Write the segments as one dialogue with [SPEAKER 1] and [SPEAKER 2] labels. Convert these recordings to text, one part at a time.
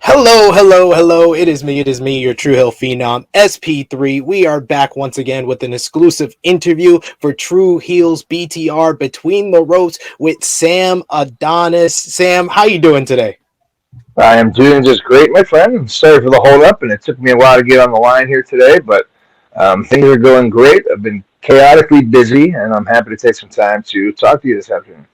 [SPEAKER 1] Hello, hello, hello. It is me, your True Hill Phenom, SP3. We are back once again with an exclusive interview for Tru Heels BTR Between the Ropes with Sam Adonis. Sam, how you doing today?
[SPEAKER 2] I am doing just great, my friend. Sorry for the hold up, and it took me a while to get on the line here today, but things are going great. I've been chaotically busy, and I'm happy to take some time to talk to you this afternoon.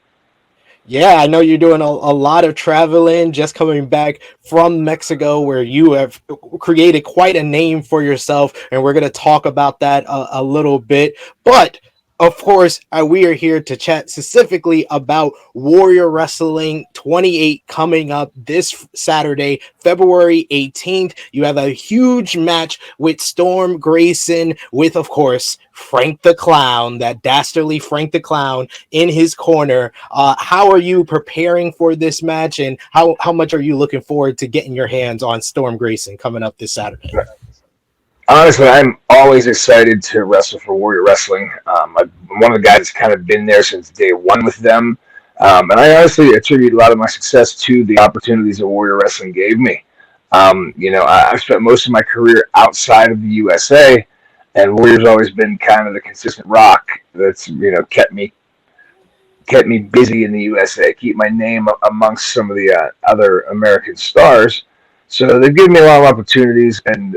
[SPEAKER 1] Yeah, I know you're doing a lot of traveling, just coming back from Mexico, where you have created quite a name for yourself, and we're going to talk about that a little bit. But of course, we are here to chat specifically about Warrior Wrestling 28 coming up this Saturday, February 18th. You have a huge match with Storm Grayson, with, of course, Frank the Clown, that dastardly Frank the Clown in his corner. How are you preparing for this match, and how much are you looking forward to getting your hands on Storm Grayson coming up this Saturday?
[SPEAKER 2] Honestly, I'm always excited to wrestle for Warrior Wrestling. I'm one of the guys that's kind of been there since day one with them. And I honestly attribute a lot of my success to the opportunities that Warrior Wrestling gave me. I've spent most of my career outside of the USA, and Warrior's always been kind of the consistent rock that's kept me busy in the USA, keep my name amongst some of the other American stars. So they've given me a lot of opportunities, and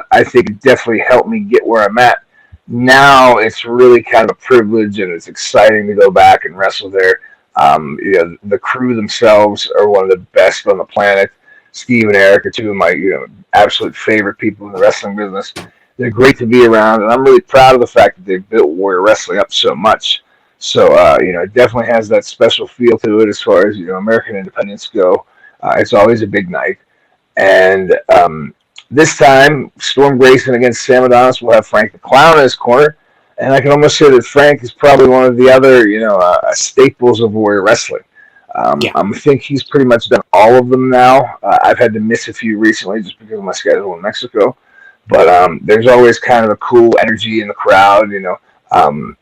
[SPEAKER 2] I think it definitely helped me get where I'm at. Now it's really kind of a privilege, and it's exciting to go back and wrestle there. The crew themselves are one of the best on the planet. Steve and Eric are two of my absolute favorite people in the wrestling business. They're great to be around, and I'm really proud of the fact that they've built Warrior Wrestling up so much. So it definitely has that special feel to it as far as American independence go. It's always a big night, and this time Storm Grayson against Sam Adonis will have Frank the Clown in his corner, and I can almost say that Frank is probably one of the other staples of Warrior Wrestling.
[SPEAKER 1] Yeah.
[SPEAKER 2] I think he's pretty much done all of them now. I've had to miss a few recently just because of my schedule in Mexico, but there's always kind of a cool energy in the crowd. Um,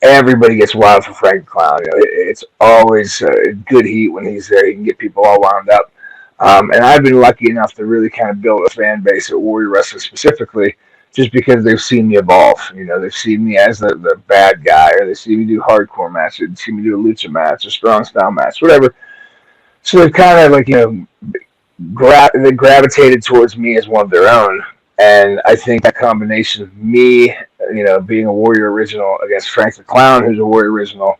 [SPEAKER 2] Everybody gets wild for Frank the Clown. It's always good heat when he's there. He can get people all wound up. And I've been lucky enough to really kind of build a fan base at Warrior Wrestling specifically, just because they've seen me evolve. They've seen me as the bad guy, or they see me do hardcore matches, they see me do a lucha match, a strong style match, whatever. So they've kind of they gravitated towards me as one of their own. And I think that combination of me, being a Warrior Original against Frank the Clown, who's a Warrior Original,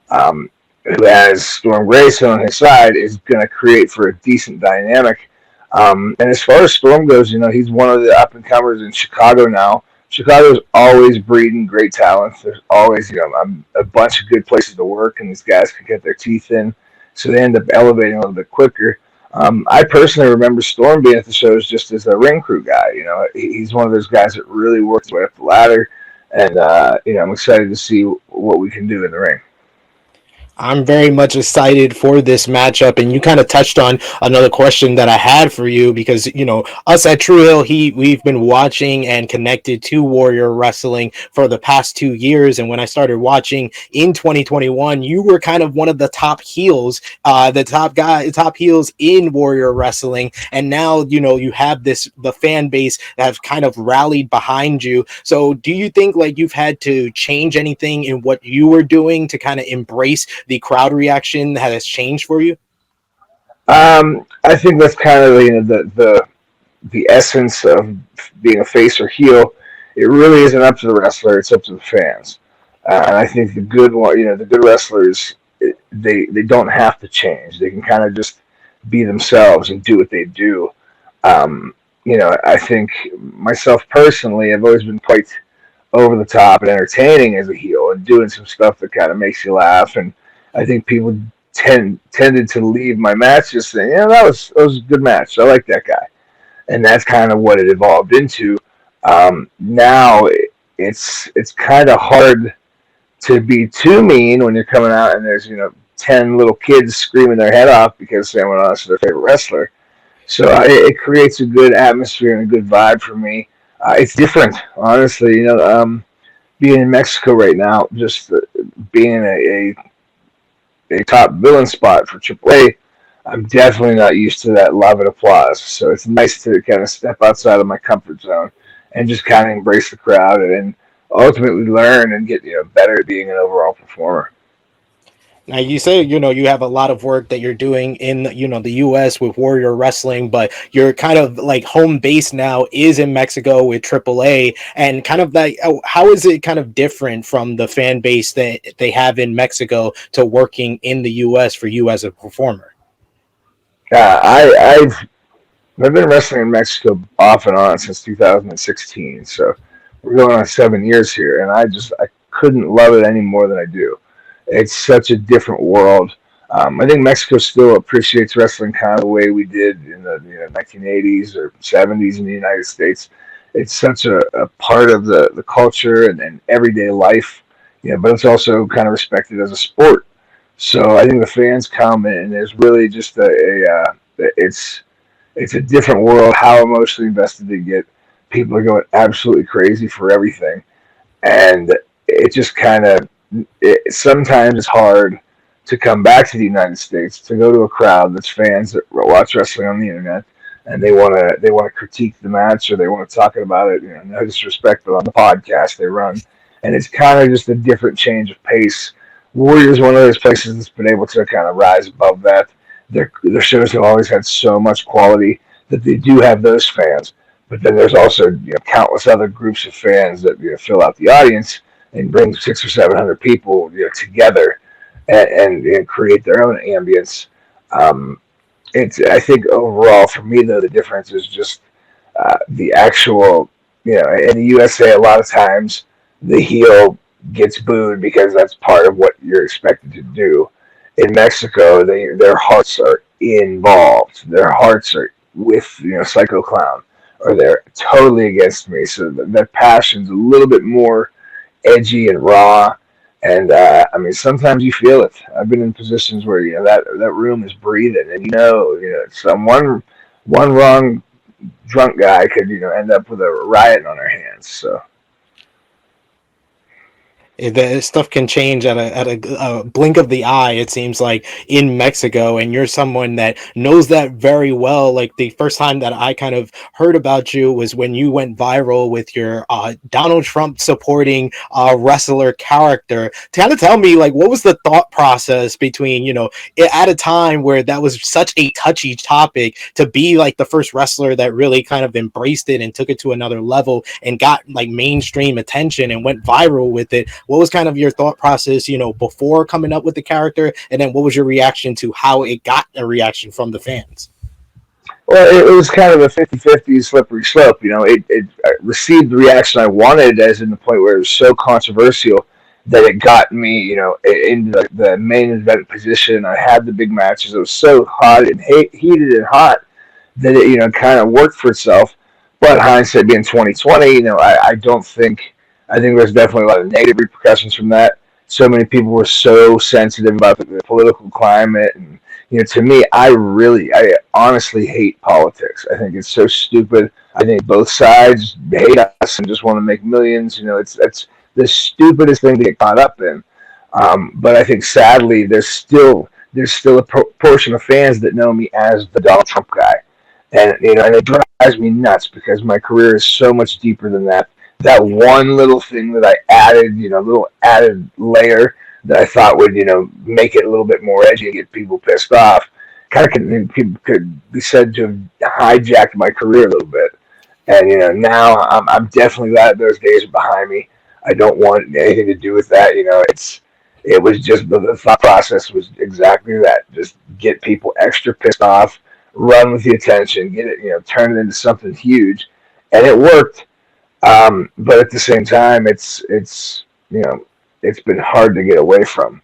[SPEAKER 2] um, who has Storm Grayson on his side, is going to create for a decent dynamic. And as far as Storm goes, he's one of the up and comers in Chicago now. Chicago's always breeding great talent. There's always, a bunch of good places to work, and these guys can get their teeth in, so they end up elevating a little bit quicker. I personally remember Storm being at the shows just as a ring crew guy. He's one of those guys that really works his way up the ladder, and I'm excited to see what we can do in the ring.
[SPEAKER 1] I'm very much excited for this matchup, and you kind of touched on another question that I had for you because us at True Hill, we've been watching and connected to Warrior Wrestling for the past 2 years, and when I started watching in 2021, you were kind of one of the top heels, top heels in Warrior Wrestling, and now you have the fan base that have kind of rallied behind you. So, do you think like you've had to change anything in what you were doing to kind of embrace the crowd reaction that has changed for you?
[SPEAKER 2] I think that's kind of the essence of being a face or heel. It really isn't up to the wrestler; it's up to the fans. And I think the good wrestlers, they don't have to change. They can kind of just be themselves and do what they do. I think myself personally, I've always been quite over the top and entertaining as a heel and doing some stuff that kind of makes you laugh. And I think people tended to leave my match just saying, yeah, that was a good match. I like that guy, and that's kind of what it evolved into. Now it's kind of hard to be too mean when you're coming out and there's 10 little kids screaming their head off because someone else is their favorite wrestler. So it creates a good atmosphere and a good vibe for me. It's different, honestly. Being in Mexico right now, just being in a top villain spot for AAA, I'm definitely not used to that love and applause. So it's nice to kind of step outside of my comfort zone and just kind of embrace the crowd and ultimately learn and get better at being an overall performer.
[SPEAKER 1] Now you say you have a lot of work that you're doing in the U.S. with Warrior Wrestling, but you're kind of like home base now is in Mexico with AAA, and kind of like how is it kind of different from the fan base that they have in Mexico to working in the U.S. for you as a performer?
[SPEAKER 2] I've been wrestling in Mexico off and on since 2016, so we're going on 7 years here, and I couldn't love it any more than I do. It's such a different world. I think Mexico still appreciates wrestling kind of the way we did in the 1980s or 70s in the United States. It's such a part of the culture and everyday life, but it's also kind of respected as a sport. So I think the fans come and there's really just it's a different world. How emotionally invested they get. People are going absolutely crazy for everything, and it just kind of sometimes it's hard to come back to the United States to go to a crowd that's fans that watch wrestling on the internet and they want to critique the match or they want to talk about it. No disrespect, but on the podcast they run, and it's kind of just a different change of pace. Warriors one of those places that's been able to kind of rise above that. Their shows have always had so much quality that they do have those fans, but then there's also countless other groups of fans that fill out the audience and bring 600 or 700 people together and create their own ambience. Um, it's I think overall for me though the difference is just the actual in the USA a lot of times the heel gets booed because that's part of what you're expected to do. In Mexico, their hearts are involved. Their hearts are with Psycho Clown, or they're totally against me. So that passion's a little bit more edgy and raw. And I mean, sometimes you feel it. I've been in positions where that room is breathing, and some one wrong drunk guy could end up with a riot on our hands. So
[SPEAKER 1] The stuff can change at a blink of the eye. It seems like in Mexico, and you're someone that knows that very well. Like the first time that I kind of heard about you was when you went viral with your Donald Trump supporting wrestler character. Kind of tell me like what was the thought process between at a time where that was such a touchy topic to be like the first wrestler that really kind of embraced it and took it to another level and got like mainstream attention and went viral with it. What was kind of your thought process, before coming up with the character, and then what was your reaction to how it got a reaction from the fans?
[SPEAKER 2] well, it was kind of a 50-50 slippery slope. It received the reaction I wanted, as in the point where it was so controversial that it got me, into the main event position. I had the big matches. It was so hot and heated and hot that it, kind of worked for itself. But hindsight being 2020, I don't think. I think there's definitely a lot of negative repercussions from that. So many people were so sensitive about the political climate, and to me, I honestly hate politics. I think it's so stupid. I think both sides hate us and just want to make millions. That's the stupidest thing to get caught up in. But I think sadly, there's still a portion of fans that know me as the Donald Trump guy, and it drives me nuts because my career is so much deeper than that. That one little thing that I added, little added layer that I thought would, make it a little bit more edgy and get people pissed off, kind of could be said to have hijacked my career a little bit. And now I'm definitely glad those days are behind me. I don't want anything to do with that. It was just the thought process was exactly that. Just get people extra pissed off, run with the attention, get it, turn it into something huge, and it worked. But at the same time, it's been hard to get away from.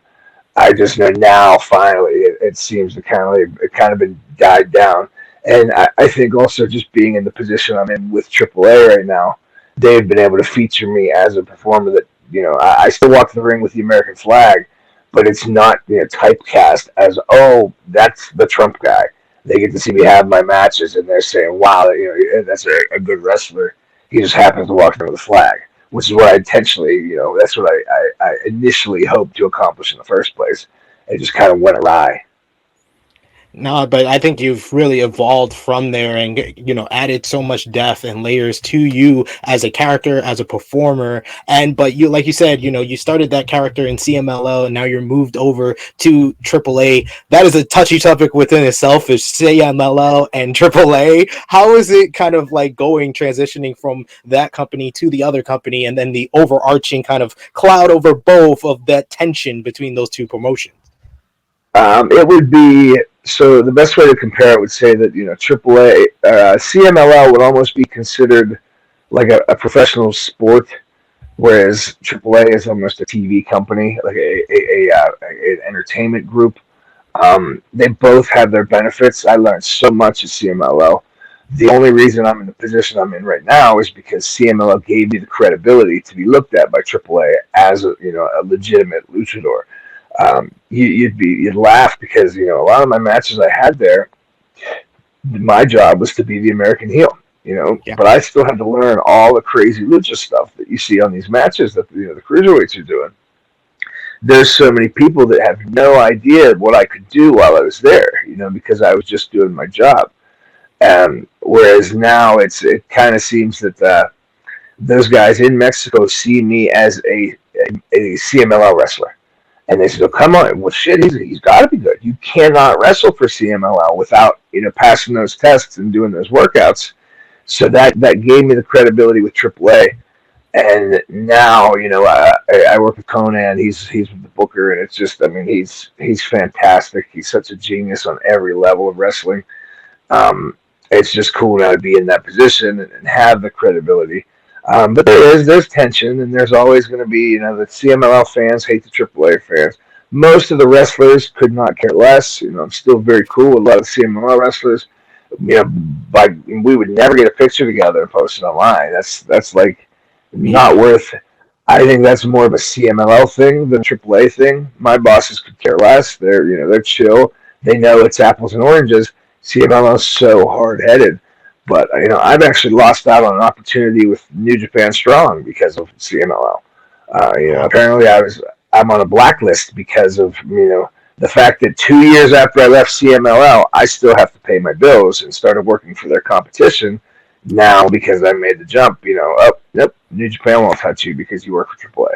[SPEAKER 2] I just know now, finally, it seems to kind of been died down. And I think also just being in the position I'm in with AAA right now, they've been able to feature me as a performer that I still walk the ring with the American flag, but it's not typecast as that's the Trump guy. They get to see me have my matches, and they're saying, "Wow, that's a good wrestler." He just happens to walk in with a flag, which is what I intentionally, that's what I initially hoped to accomplish in the first place. It just kind of went awry.
[SPEAKER 1] No, but I think you've really evolved from there and added so much depth and layers to you as a character, as a performer. And but you, like you said, you started that character in CMLL and now you're moved over to AAA. That is a touchy topic within itself, is CMLL and AAA. How is it kind of like going transitioning from that company to the other company, and then the overarching kind of cloud over both of that tension between those two promotions?
[SPEAKER 2] It would be so the best way to compare it would say that AAA, CMLL would almost be considered like a professional sport, whereas AAA is almost a TV company, like an entertainment group. They both have their benefits. I learned so much at CMLL. The only reason I'm in the position I'm in right now is because CMLL gave me the credibility to be looked at by AAA as a legitimate luchador. You'd laugh because a lot of my matches I had there, my job was to be the American heel.
[SPEAKER 1] Yeah.
[SPEAKER 2] But I still had to learn all the crazy lucha stuff that you see on these matches that the cruiserweights are doing. There's so many people that have no idea what I could do while I was there, because I was just doing my job. Whereas now it kind of seems that those guys in Mexico see me as a CMLL wrestler. And they said, "Oh, come on! Well, shit, he's got to be good. You cannot wrestle for CMLL without passing those tests and doing those workouts." So that gave me the credibility with AAA. And now I work with Conan. He's with the Booker, and it's just, I mean, he's fantastic. He's such a genius on every level of wrestling. Um, it's just cool now to be in that position and have the credibility. But there's tension, and there's always going to be the CMLL fans hate the AAA fans. Most of the wrestlers could not care less. I'm still very cool with a lot of CMLL wrestlers. We would never get a picture together and post it online. That's like
[SPEAKER 1] Yeah.
[SPEAKER 2] not worth. I think that's more of a CMLL thing than AAA thing. My bosses could care less. They're chill. They know it's apples and oranges. CMLL is so hard headed. But I've actually lost out on an opportunity with New Japan Strong because of CMLL.
[SPEAKER 1] Oh,
[SPEAKER 2] Apparently I'm on a blacklist because of the fact that 2 years after I left CMLL, I still have to pay my bills and started working for their competition now because I made the jump. Oh, nope, New Japan won't touch you because you work for AAA.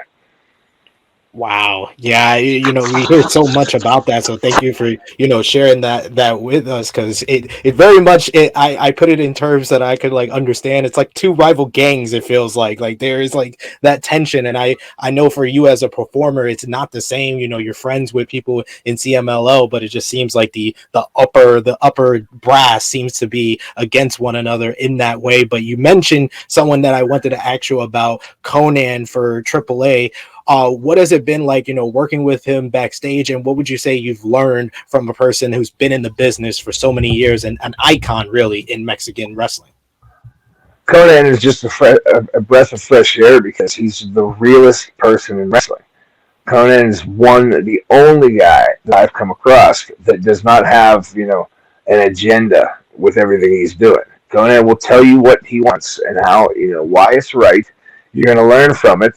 [SPEAKER 1] wow. Yeah, we hear so much about that. So thank you for, sharing that with us, because it very much I put it in terms that I could like understand. It's like two rival gangs, it feels like there is like that tension. And I know for you as a performer, it's not the same. You're friends with people in CMLL, but it just seems like the upper brass seems to be against one another in that way. But you mentioned someone that I wanted to ask you about, Conan for AAA. What has it been like, working with him backstage, and what would you say you've learned from a person who's been in the business for so many years and an icon really in Mexican wrestling?
[SPEAKER 2] Conan is just a breath of fresh air because he's the realest person in wrestling. Conan is the only guy that I've come across that does not have, an agenda with everything he's doing. Conan will tell you what he wants and how, why it's right. You're going to learn from it.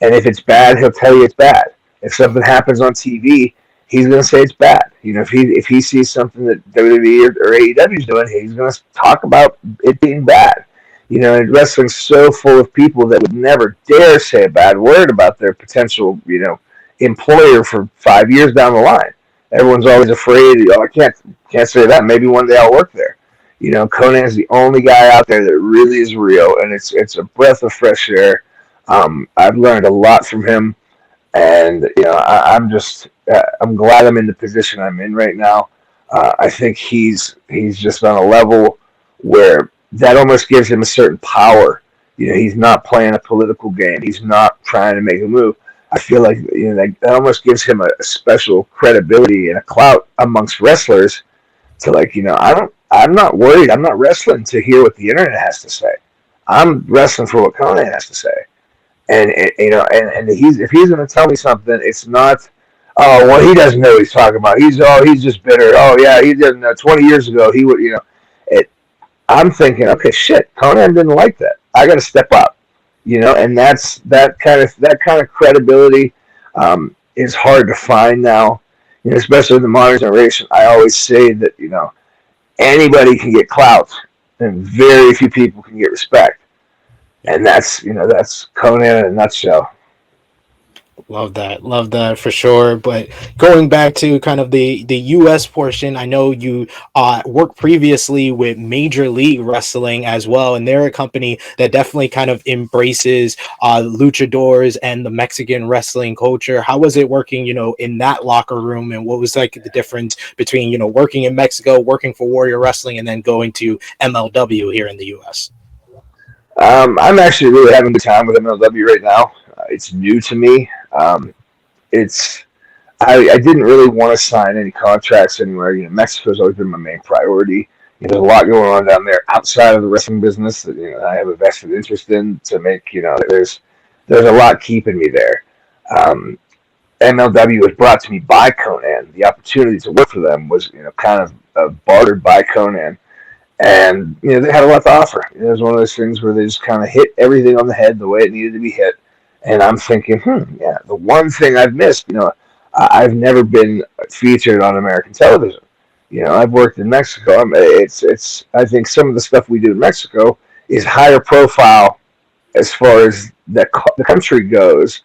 [SPEAKER 2] And if it's bad, he'll tell you it's bad. If something happens on TV, he's going to say it's bad. If he sees something that WWE or AEW is doing, he's going to talk about it being bad. And wrestling's so full of people that would never dare say a bad word about their potential, employer for 5 years down the line. Everyone's always afraid. Oh, I can't say that. Maybe one day I'll work there. Conan's the only guy out there that really is real, and it's a breath of fresh air. I've learned a lot from him, and I'm glad I'm in the position I'm in right now. I think he's just on a level where that almost gives him a certain power. He's not playing a political game. He's not trying to make a move. I feel like that almost gives him a special credibility and a clout amongst wrestlers to I'm not worried. I'm not wrestling to hear what the internet has to say. I'm wrestling for what Conan has to say. And if he's going to tell me something, it's not. Oh well, he doesn't know what he's talking about. He's just bitter. Oh yeah, he didn't. 20 years ago, he would. It. I'm thinking, okay, shit. Conan didn't like that. I got to step up. And that kind of credibility is hard to find now. especially in the modern generation. I always say that anybody can get clout, and very few people can get respect, and that's Conan in a nutshell.
[SPEAKER 1] Love that for sure. But going back to kind of the U.S. portion, I know you worked previously with Major League Wrestling as well, and they're a company that definitely kind of embraces luchadors and the Mexican wrestling culture. How was it working, in that locker room, and what was like the difference between working in Mexico, working for Warrior Wrestling, and then going to MLW here in the U.S.?
[SPEAKER 2] I'm actually really having a good time with MLW right now. It's new to me. It's I didn't really want to sign any contracts anywhere. Mexico's always been my main priority. There's a lot going on down there outside of the wrestling business that I have a vested interest in to make. There's a lot keeping me there. Um, MLW was brought to me by Conan. The opportunity to work for them was kind of bartered by Conan, and they had a lot to offer. It was one of those things where they just kind of hit everything on the head the way it needed to be hit. And I'm thinking, yeah, the one thing I've missed, I've never been featured on American television. I've worked in Mexico. It's. I think some of the stuff we do in Mexico is higher profile as far as the country goes,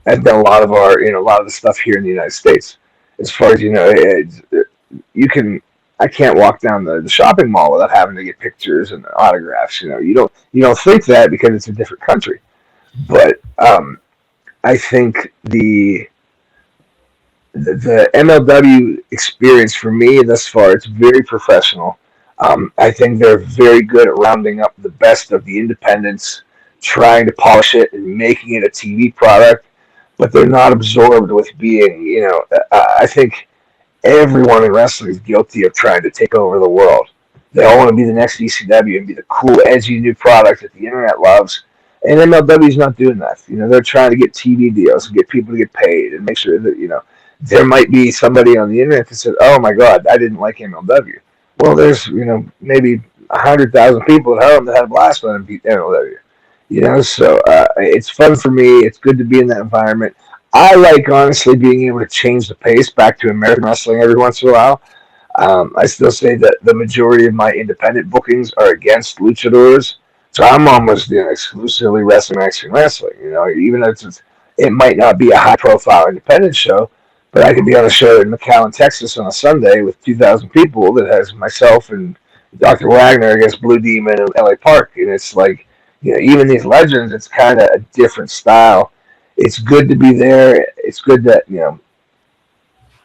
[SPEAKER 2] and then a lot of the stuff here in the United States. As far as you can. I can't walk down the shopping mall without having to get pictures and autographs. You don't think that because it's a different country, but I think the MLW experience for me thus far, it's very professional. I think they're very good at rounding up the best of the independents, trying to polish it and making it a TV product, but they're not absorbed with being, I think everyone in wrestling is guilty of trying to take over the world. They all want to be the next ECW and be the cool, edgy new product that the internet loves. And MLW is not doing that. They're trying to get TV deals and get people to get paid and make sure that there might be somebody on the internet that said, "Oh my God, I didn't like MLW." Well, there's maybe 100,000 people at home that had a blast when them beat MLW. So it's fun for me. It's good to be in that environment. I like honestly being able to change the pace back to American wrestling every once in a while. I still say that the majority of my independent bookings are against luchadors, so I'm almost exclusively wrestling Mexican wrestling. Even though it might not be a high profile independent show, but I could be on a show in McAllen, Texas on a Sunday with 2,000 people that has myself and Dr. Wagner against Blue Demon and LA Park, and it's like even these legends, it's kind of a different style. It's good to be there. It's good to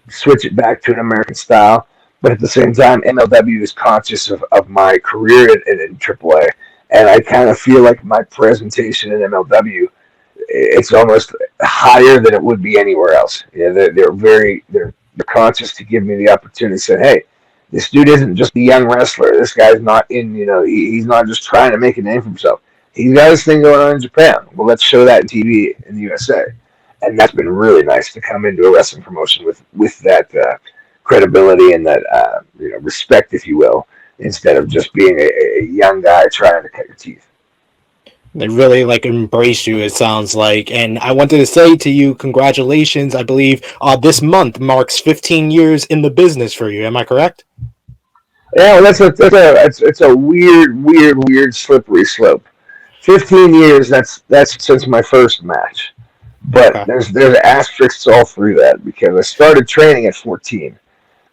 [SPEAKER 2] switch it back to an American style. But at the same time, MLW is conscious of my career in AAA, and I kind of feel like my presentation in MLW, it's almost higher than it would be anywhere else. They're conscious to give me the opportunity to say, hey, this dude isn't just a young wrestler. This guy's not he's not just trying to make a name for himself. He's got his thing going on in Japan. Well, let's show that in TV in the USA, and that's been really nice to come into a wrestling promotion with that credibility and that respect, if you will, instead of just being a young guy trying to cut your teeth.
[SPEAKER 1] They really like embrace you, it sounds like. And I wanted to say to you, congratulations. I believe this month marks 15 years in the business for you. Am I correct?
[SPEAKER 2] Yeah, well, it's a weird slippery slope. 15 years. That's since my first match, but
[SPEAKER 1] Okay.
[SPEAKER 2] there's asterisks all through that because I started training at 14,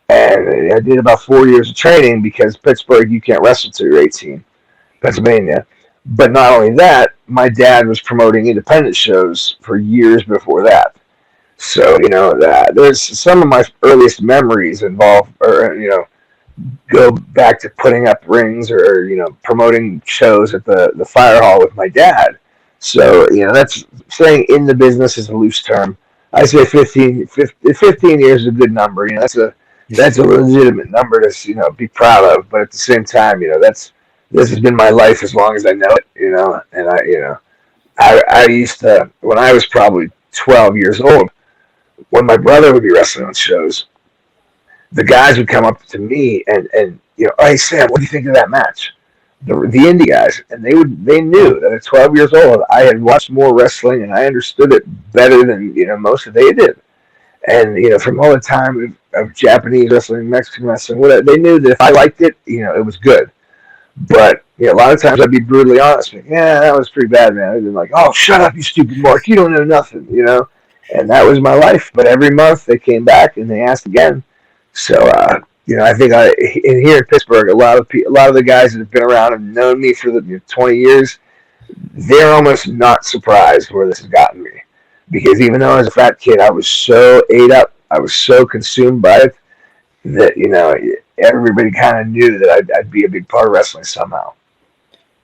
[SPEAKER 2] and I did about 4 years of training because Pittsburgh you can't wrestle till you're 18, Pennsylvania. But not only that, my dad was promoting independent shows for years before that. So there's some of my earliest memories involve, or go back to putting up rings or promoting shows at the fire hall with my dad. So that's saying in the business is a loose term. I say 15 years is a good number. That's a legitimate number to be proud of. But at the same time, this has been my life as long as I know it. And I used to when I was probably 12 years old when my brother would be wrestling on shows the guys would come up to me and oh, hey Sam, what do you think of that match? The indie guys, and they knew that at 12 years old I had watched more wrestling and I understood it better than most of they did. And from all the time of Japanese wrestling, Mexican wrestling, whatever, they knew that if I liked it, it was good. But a lot of times I'd be brutally honest. Like, yeah, that was pretty bad, man. I'd be like, oh, shut up, you stupid Mark. You don't know nothing. And that was my life. But every month they came back and they asked again. So, I think in here in Pittsburgh, a lot of the guys that have been around and known me for the 20 years, they're almost not surprised where this has gotten me. Because even though I was a fat kid, I was so ate up, I was so consumed by it that everybody kind of knew that I'd be a big part of wrestling somehow.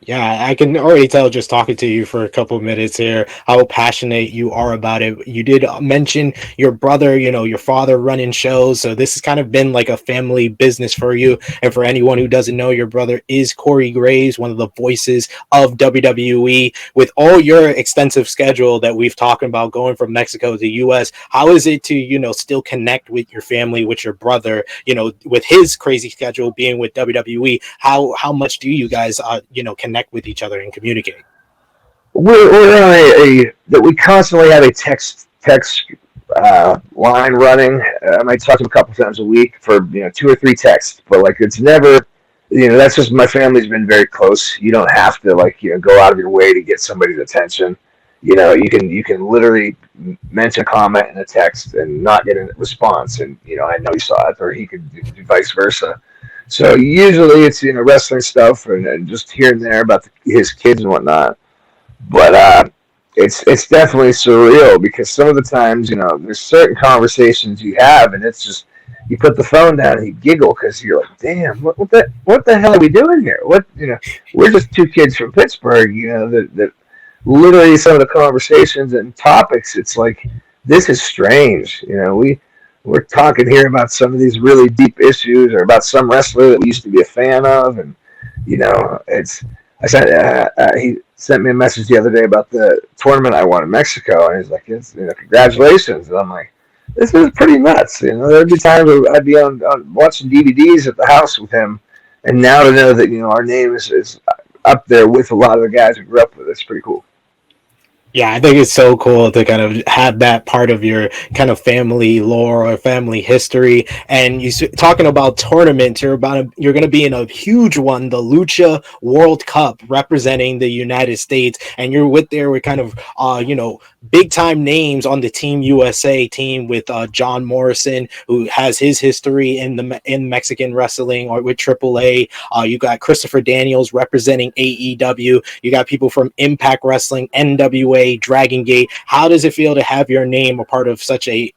[SPEAKER 1] Yeah, I can already tell just talking to you for a couple of minutes here how passionate you are about it. You did mention your brother, your father running shows. So this has kind of been like a family business for you. And for anyone who doesn't know, your brother is Corey Graves, one of the voices of WWE. With all your extensive schedule that we've talked about going from Mexico to US, how is it to, still connect with your family, with your brother, with his crazy schedule being with WWE? How much do you guys, connect with each other and communicate?
[SPEAKER 2] We're on that we constantly have a text line running. I might talk to him a couple times a week for 2 or 3 texts, but like it's never. That's just my family's been very close. You don't have to go out of your way to get somebody's attention. You can literally mention a comment in a text and not get a response, and I know he saw it, or he could do vice versa. So usually it's wrestling stuff and just here and there about his kids and whatnot. But it's definitely surreal because some of the times there's certain conversations you have and it's just you put the phone down and you giggle because you're like, damn, what the hell are we doing here? We're just 2 kids from Pittsburgh, that literally some of the conversations and topics, it's like this is strange. We're talking here about some of these really deep issues or about some wrestler that we used to be a fan of, and it's. He sent me a message the other day about the tournament I won in Mexico, and he's like, congratulations. And I'm like, this is pretty nuts. There'd be times where I'd be on watching DVDs at the house with him, and now to know that our name is up there with a lot of the guys who grew up with, it's pretty cool.
[SPEAKER 1] Yeah, I think it's so cool to kind of have that part of your kind of family lore or family history. And talking about tournaments, you're going to be in a huge one, the Lucha World Cup, representing the United States, and you're with kind of big time names on the Team USA team with John Morrison, who has his history in Mexican wrestling, or with AAA. You got Christopher Daniels representing AEW. You got people from Impact Wrestling, NWA. Dragon Gate. How does it feel to have your name a part of such a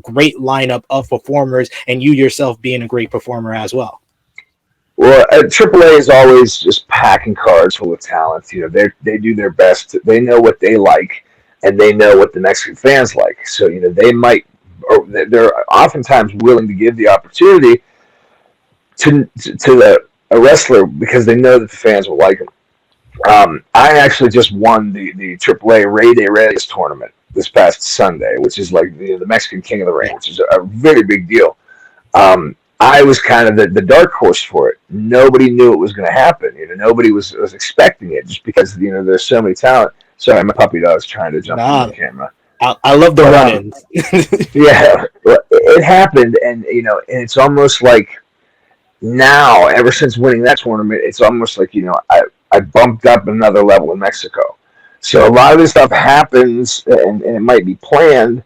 [SPEAKER 1] great lineup of performers, and you yourself being a great performer as well?
[SPEAKER 2] Well, AAA is always just packing cards full of talent. They do their best. They know what they like, and they know what the Mexican fans like. So they might, or they're oftentimes willing to give the opportunity to a wrestler because they know that the fans will like him. I actually just won the AAA Rey de Reyes tournament this past Sunday, which is like the Mexican King of the Ring, which is a very big deal. I was kind of the dark horse for it. Nobody knew it was going to happen. Nobody was expecting it just because there's so many talent. Sorry, my puppy dog's trying to jump on the camera.
[SPEAKER 1] I love the run-ins.
[SPEAKER 2] Yeah, it happened, and and it's almost like now, ever since winning that tournament, it's almost like I bumped up another level in Mexico. So a lot of this stuff happens, and it might be planned.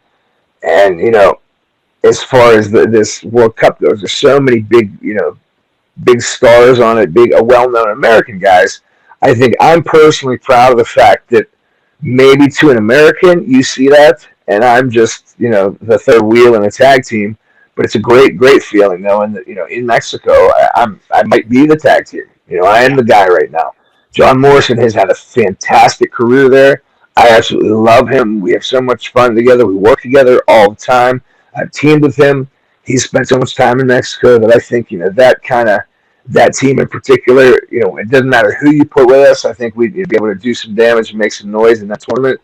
[SPEAKER 2] And as far as this World Cup goes, there's so many big stars on it, well-known American guys. I think I'm personally proud of the fact that maybe to an American you see that, and I'm just the third wheel in a tag team. But it's a great feeling knowing that in Mexico I might be the tag team. I am the guy right now. John Morrison has had a fantastic career there. I absolutely love him. We have so much fun together. We work together all the time. I've teamed with him. He's spent so much time in Mexico that I think that team in particular. It doesn't matter who you put with us. I think we'd be able to do some damage and make some noise in that tournament.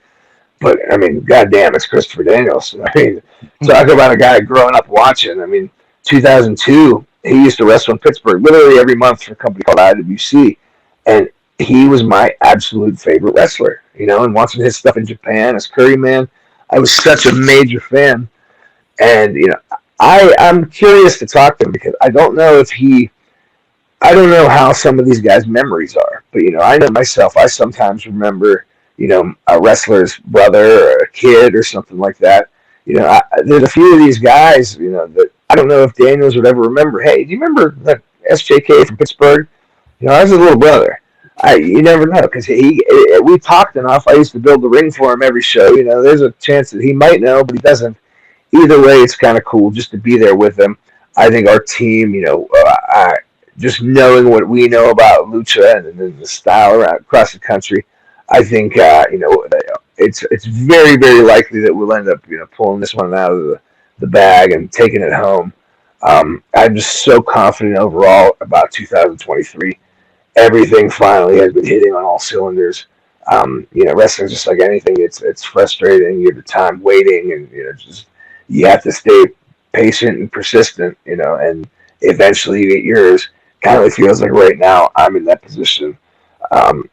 [SPEAKER 2] But I mean, goddamn, it's Christopher Daniels. I mean, talk about a guy growing up watching. I mean, 2002, he used to wrestle in Pittsburgh literally every month for a company called IWC, and he was my absolute favorite wrestler. And watching his stuff in Japan as Curry Man, I was such a major fan. And I'm curious to talk to him because I don't know how some of these guys' memories are, but I know myself. I sometimes remember, a wrestler's brother or a kid or something like that. There's a few of these guys, that I don't know if Daniels would ever remember. Hey, do you remember that SJK from Pittsburgh? I was his little brother. You never know because we talked enough. I used to build the ring for him every show. There's a chance that he might know, but he doesn't. Either way, it's kind of cool just to be there with him. I think our team, just knowing what we know about lucha and the style around across the country, I think it's very very likely that we'll end up pulling this one out of the bag and taking it home. I'm just so confident overall about 2023. Everything finally has been hitting on all cylinders. Wrestling's just like anything. It's frustrating. You have the time waiting, and just you have to stay patient and persistent. And eventually you get yours. Kind of feels like right now I'm in that position. I'm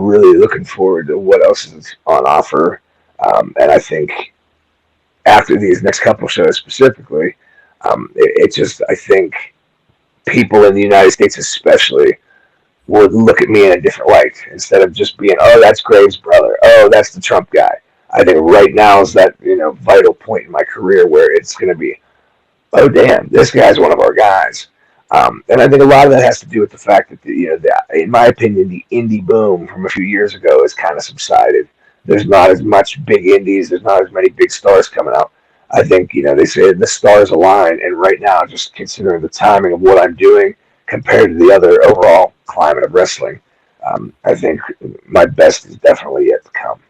[SPEAKER 2] really looking forward to what else is on offer, and I think after these next couple shows specifically, it just I think people in the United States especially would look at me in a different light instead of just being, oh, that's Graves' brother. Oh, that's the Trump guy. I think right now is that vital point in my career where it's going to be, oh damn, this guy's one of our guys. And I think a lot of that has to do with the fact that in my opinion, the indie boom from a few years ago has kind of subsided. There's not as much big indies. There's not as many big stars coming out. I think they say the stars align, and right now, just considering the timing of what I'm doing compared to the other overall climate of wrestling, I think my best is definitely yet to come.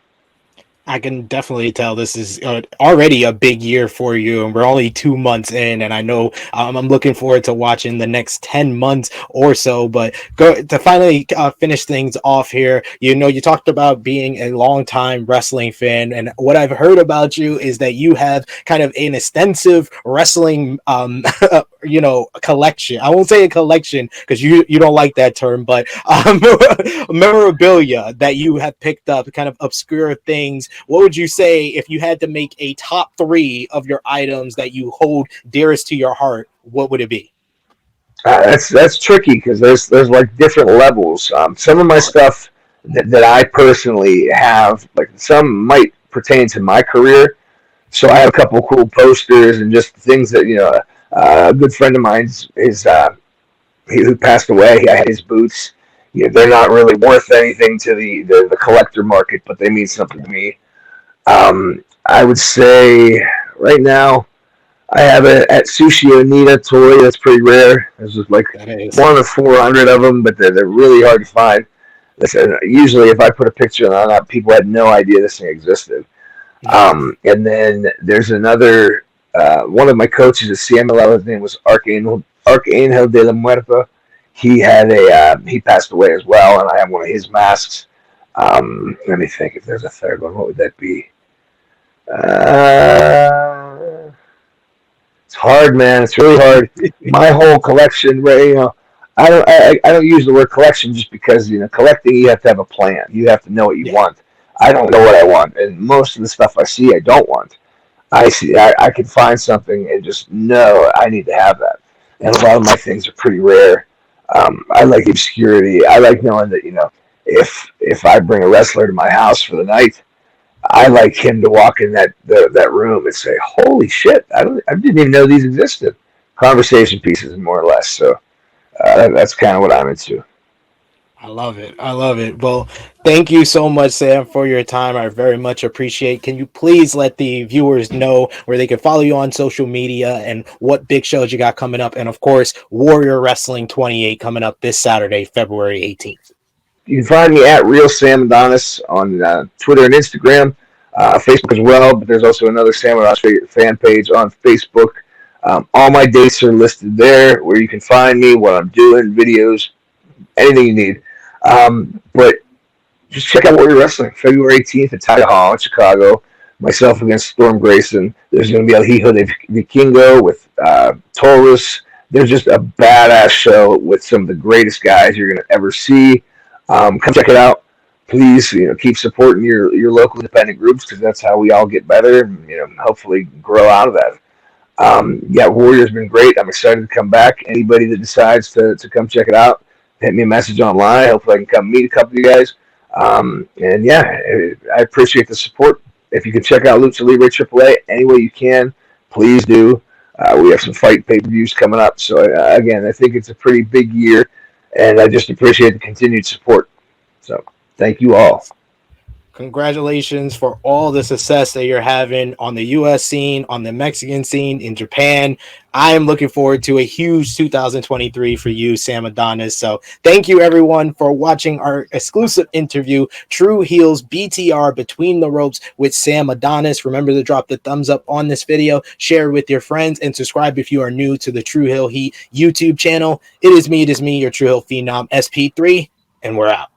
[SPEAKER 1] I can definitely tell this is already a big year for you, and we're only 2 months in. And I know I'm looking forward to watching the next 10 months or so. But go to finally finish things off here. You talked about being a longtime wrestling fan, and what I've heard about you is that you have kind of an extensive wrestling, collection. I won't say a collection because you don't like that term, but memorabilia that you have picked up, kind of obscure things. What would you say if you had to make a top three of your items that you hold dearest to your heart? What would it be?
[SPEAKER 2] That's tricky because there's like different levels. Some of my stuff that I personally have, like some might pertain to my career. So I have a couple cool posters and just things that a good friend of mine's who passed away. I had his boots. They're not really worth anything to the collector market, but they mean something to me. I would say right now I have a at Sushi Onita toy that's pretty rare. There's just like
[SPEAKER 1] That is.
[SPEAKER 2] one of 400 of them, but they're really hard to find. Listen, usually if I put a picture on that, people had no idea this thing existed. And then there's another one of my coaches at CMLL. His name was Arcangel de la Muerta. He passed away as well, and I have one of his masks. Let me think if there's a third one. What would that be? Uh, it's hard, man. It's really hard. My whole collection, right? I don't use the word collection just because collecting you have to have a plan. You have to know what you
[SPEAKER 1] Yeah.
[SPEAKER 2] want. I don't know what I want, and most of the stuff I see, I don't want. I can find something and just know I need to have that. And a lot of my things are pretty rare. I like obscurity. I like knowing that if I bring a wrestler to my house for the night, I like him to walk in that room and say, "Holy shit! I didn't even know these existed." Conversation pieces, more or less. So that's kind of what I'm into.
[SPEAKER 1] I love it. I love it. Well, thank you so much, Sam, for your time. I very much appreciate. Can you please let the viewers know where they can follow you on social media and what big shows you got coming up? And of course, Warrior Wrestling 28 coming up this Saturday, February 18th.
[SPEAKER 2] You can find me at Real Sam Adonis on Twitter and Instagram, Facebook as well. But there's also another Sam Adonis fan page on Facebook. All my dates are listed there, where you can find me, what I'm doing, videos, anything you need. But just check out Warrior Wrestling, February 18th at Tiger Hall in Chicago. Myself against Storm Grayson. There's going to be El Hijo de Vikingo with Taurus. There's just a badass show with some of the greatest guys you're going to ever see. Come check it out. Please, keep supporting your local independent groups because that's how we all get better and hopefully grow out of that. Yeah, Warrior's been great. I'm excited to come back. Anybody that decides to come check it out, hit me a message online. Hopefully, I can come meet a couple of you guys. And yeah, I appreciate the support. If you can check out Lucha Libre AAA any way you can, please do. We have some fight pay per views coming up. So, again, I think it's a pretty big year, and I just appreciate the continued support. So, thank you all.
[SPEAKER 1] Congratulations for all the success that you're having on the US scene, on the Mexican scene, in Japan. I am looking forward to a huge 2023 for you, Sam Adonis. So thank you everyone for watching our exclusive interview, Tru Heels BTR Between the Ropes with Sam Adonis. Remember to drop the thumbs up on this video, share it with your friends, and subscribe if you are new to the Tru Heel Heat YouTube channel. It is me, your Tru Heel Phenom SP3, and we're out.